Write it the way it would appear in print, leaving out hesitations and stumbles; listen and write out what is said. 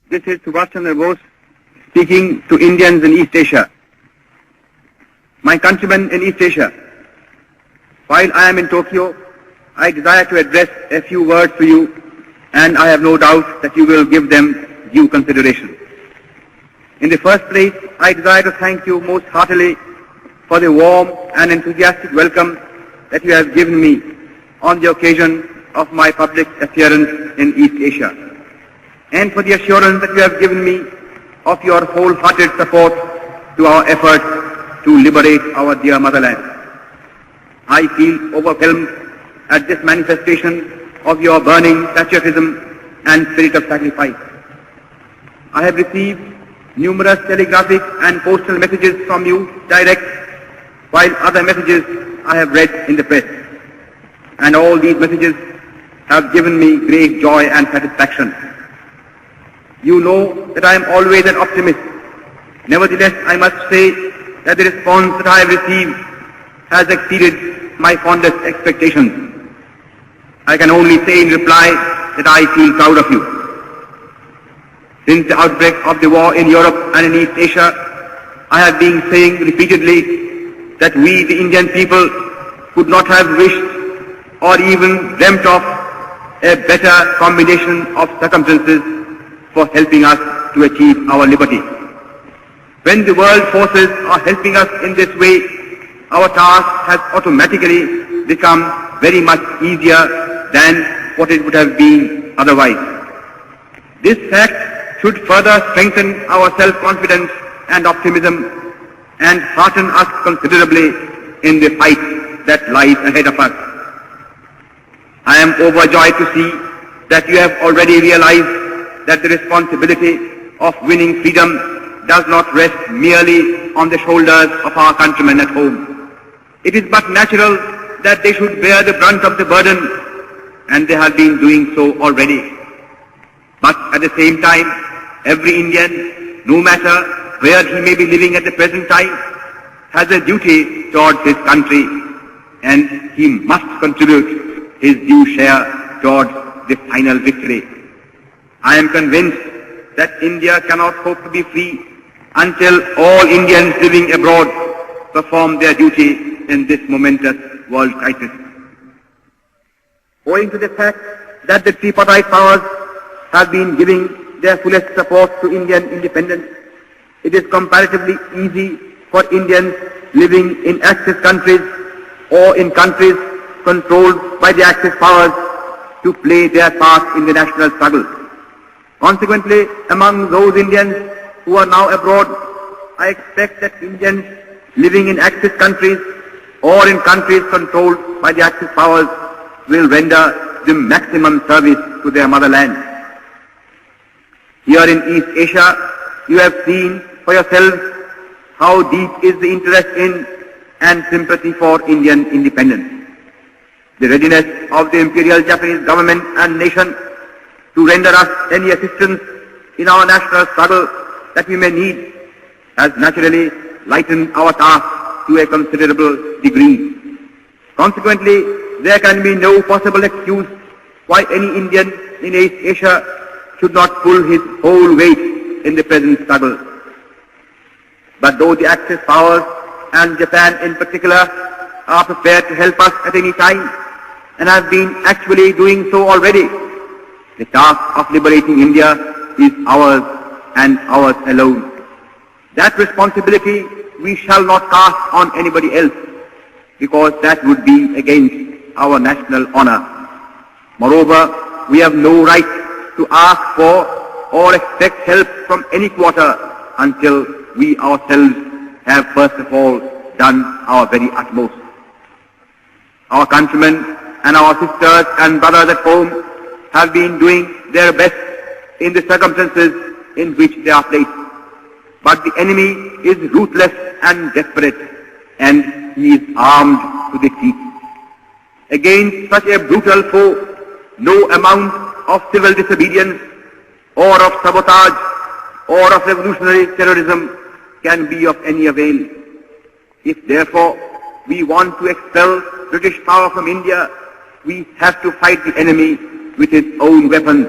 This is Subhas Chandra Bose speaking to Indians in East Asia. My countrymen in East Asia, while I am in Tokyo, I desire to address a few words to you, and I have no doubt that you will give them due consideration. In the first place, I desire to thank you most heartily for the warm and enthusiastic welcome that you have given me on the occasion of my public appearance in East Asia, and for the assurance that you have given me of your wholehearted support to our efforts to liberate our dear motherland. I feel overwhelmed at this manifestation of your burning patriotism and spirit of sacrifice. I have received numerous telegraphic and postal messages from you direct, while other messages I have read in the press. And all these messages have given me great joy and satisfaction. You know that I am always an optimist. Nevertheless, I must say that the response that I have received has exceeded my fondest expectations. I can only say in reply that I feel proud of you. Since the outbreak of the war in Europe and in East Asia, I have been saying repeatedly that we, the Indian people, could not have wished or even dreamt of a better combination of circumstances for helping us to achieve our liberty. When the world forces are helping us in this way, our task has automatically become very much easier than what it would have been otherwise. This fact should further strengthen our self-confidence and optimism and hearten us considerably in the fight that lies ahead of us. I am overjoyed to see that you have already realized that the responsibility of winning freedom does not rest merely on the shoulders of our countrymen at home. It is but natural that they should bear the brunt of the burden, and they have been doing so already. But at the same time, every Indian, no matter where he may be living at the present time, has a duty towards his country, and he must contribute his due share towards the final victory. I am convinced that India cannot hope to be free until all Indians living abroad perform their duty in this momentous world crisis. Owing to the fact that the tripartite powers have been giving their fullest support to Indian independence, it is comparatively easy for Indians living in Axis countries or in countries controlled by the Axis powers to play their part in the national struggle. Consequently, among those Indians who are now abroad, I expect that Indians living in Axis countries or in countries controlled by the Axis powers will render the maximum service to their motherland. Here in East Asia, you have seen for yourselves how deep is the interest in and sympathy for Indian independence. The readiness of the imperial Japanese government and nation to render us any assistance in our national struggle that we may need has naturally lightened our task to a considerable degree. Consequently, there can be no possible excuse why any Indian in East Asia should not pull his whole weight in the present struggle. But though the Axis powers and Japan in particular are prepared to help us at any time and have been actually doing so already, the task of liberating India is ours and ours alone. That responsibility we shall not cast on anybody else, because that would be against our national honor. Moreover, we have no right to ask for or expect help from any quarter until we ourselves have first of all done our very utmost. Our countrymen and our sisters and brothers at home have been doing their best in the circumstances in which they are placed. But the enemy is ruthless and desperate, and he is armed to the teeth. Against such a brutal foe, no amount of civil disobedience or of sabotage or of revolutionary terrorism can be of any avail. If therefore we want to expel British power from India, we have to fight the enemy with his own weapons,